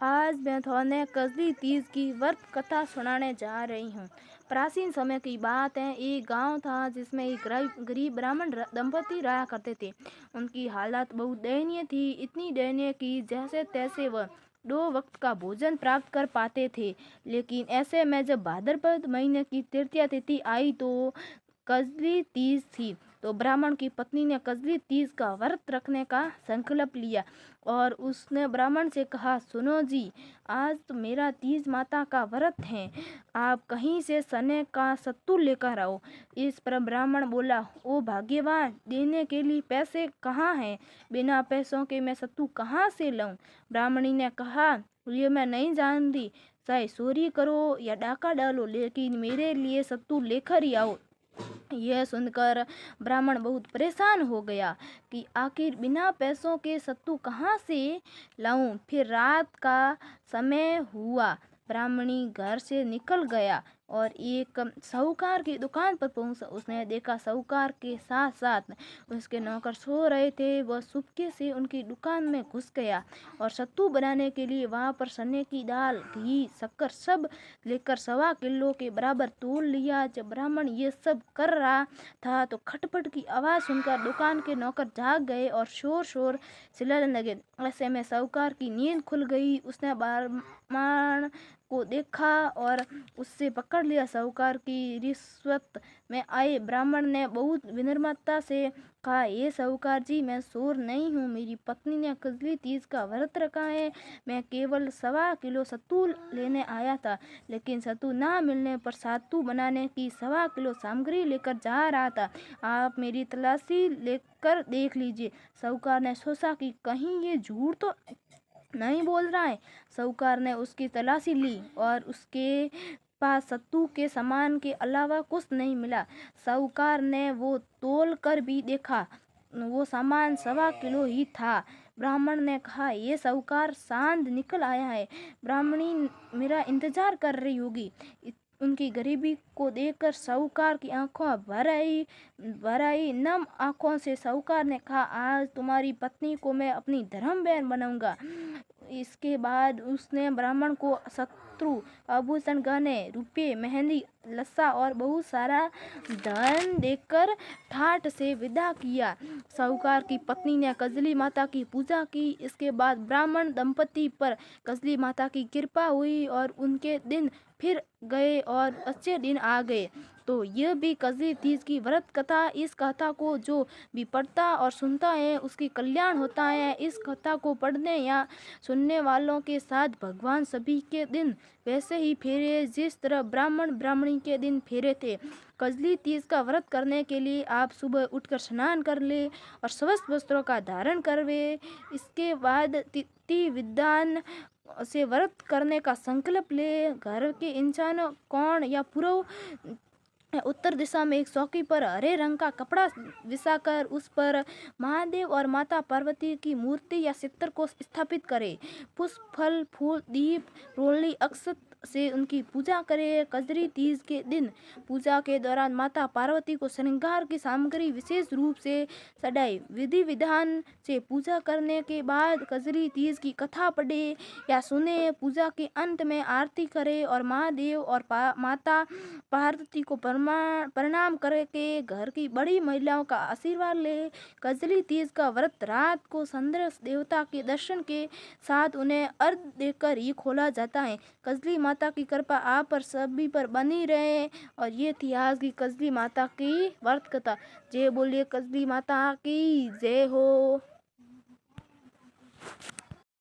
आज मैं थोड़े कजली तीज की व्रत कथा सुनाने जा रही हूँ। प्राचीन समय की बात है। एक गांव था जिसमें एक गरीब ब्राह्मण दंपति रहा करते थे। उनकी हालत बहुत दयनीय थी, इतनी दयनीय कि जैसे तैसे वह 2 वक्त का भोजन प्राप्त कर पाते थे। लेकिन ऐसे में जब भाद्रपद महीने की तृतीया तिथि आई तो कजली तीज थी। तो ब्राह्मण की पत्नी ने कजली तीज का व्रत रखने का संकल्प लिया और उसने ब्राह्मण से कहा, सुनो जी, आज तो मेरा तीज माता का व्रत है, आप कहीं से सने का सत्तू लेकर आओ। इस पर ब्राह्मण बोला, ओ भाग्यवान, देने के लिए पैसे कहाँ हैं? बिना पैसों के मैं सत्तू कहाँ से लाऊं? ब्राह्मणी ने कहा, ये मैं नहीं जानती, चाहे चोरी करो या डाका डालो, लेकिन मेरे लिए सत्तू लेकर ही आओ। यह सुनकर ब्राह्मण बहुत परेशान हो गया कि आखिर बिना पैसों के सत्तू कहाँ से लाऊं। फिर रात का समय हुआ, ब्राह्मणी घर से निकल गया और एक साहूकार की दुकान पर पहुंचा। उसने देखा साहूकार के साथ साथ उसके नौकर सो रहे थे। वह चुपके से उनकी दुकान में घुस गया और सत्तू बनाने के लिए वहां पर चने की दाल, घी, शक्कर सब लेकर 1.25 किलो के बराबर तोल लिया। जब ब्राह्मण ये सब कर रहा था तो खटपट की आवाज़ सुनकर दुकान के नौकर जाग गए और शोर शोर चिल्लाने लगे। ऐसे में साहूकार की नींद खुल गई। उसने ब्राह्मण को देखा और उससे पकड़ लिया। साहूकार की रिश्वत में आए ब्राह्मण ने बहुत विनम्रता से कहा, ये साहूकार जी, मैं चोर नहीं हूँ, मेरी पत्नी ने कजली तीज का व्रत रखा है, मैं केवल 1.25 किलो सत्तू लेने आया था, लेकिन सत्तू ना मिलने पर सत्तू बनाने की 1.25 किलो सामग्री लेकर जा रहा था। आप मेरी तलाशी लेकर देख लीजिए। साहूकार ने सोचा कि कहीं ये झूठ तो नहीं बोल रहा है। साहूकार ने उसकी तलाशी ली और उसके पास सत्तू के सामान के अलावा कुछ नहीं मिला। साहूकार ने वो तोल कर भी देखा, वो सामान 1.25 किलो ही था। ब्राह्मण ने कहा, ये साहूकार चांद निकल आया है, ब्राह्मणी मेरा इंतजार कर रही होगी। उनकी गरीबी को देखकर साहूकार की आंखों भर आई। नम आंखों से साहूकार ने कहा, आज तुम्हारी पत्नी को मैं अपनी धर्म बहन बनाऊंगा। इसके बाद उसने ब्राह्मण को शत्रु, आभूषण, गहने, रुपये, मेहंदी, लस्सा और बहुत सारा धन देकर ठाठ से विदा किया। साहूकार की पत्नी ने कजली माता की पूजा की। इसके बाद ब्राह्मण दंपति पर कजली माता की कृपा हुई और उनके दिन फिर गए और अच्छे दिन आ गए। तो यह भी कजली तीज की व्रत कथा। इस कथा को जो भी पढ़ता और सुनता है उसकी कल्याण होता है। इस कथा को पढ़ने या सुनने वालों के साथ भगवान सभी के दिन वैसे ही फेरे जिस तरह ब्राह्मण ब्राह्मणी के दिन फेरे थे। कजली तीज का व्रत करने के लिए आप सुबह उठकर स्नान कर ले और स्वस्थ वस्त्रों का धारण करवे। इसके बाद तिथि विधान से व्रत करने का संकल्प ले। घर के इंसानों कोण या पूर्व उत्तर दिशा में एक चौकी पर हरे रंग का कपड़ा बिछाकर उस पर महादेव और माता पार्वती की मूर्ति या चित्र को स्थापित करें। पुष्प, फल, फूल, दीप, रोली, अक्षत से उनकी पूजा करें। कजरी तीज के दिन पूजा के दौरान माता पार्वती को श्रृंगार की सामग्री विशेष रूप से सजाए। विधि विधान से पूजा करने के बाद कजरी तीज की कथा पढ़े या सुने। पूजा के अंत में आरती करे और महादेव और माता पार्वती को प्रणाम करके घर की बड़ी महिलाओं का आशीर्वाद ले। कजली तीज का व्रत रात को चंद्र देवता के दर्शन के साथ उन्हें अर्घ्य देकर ही खोला जाता है। कजली माता की कृपा आप पर सभी पर बनी रहे। और ये थी आज की कजली माता की व्रत कथा। जय बोलिए कजली माता की जय हो।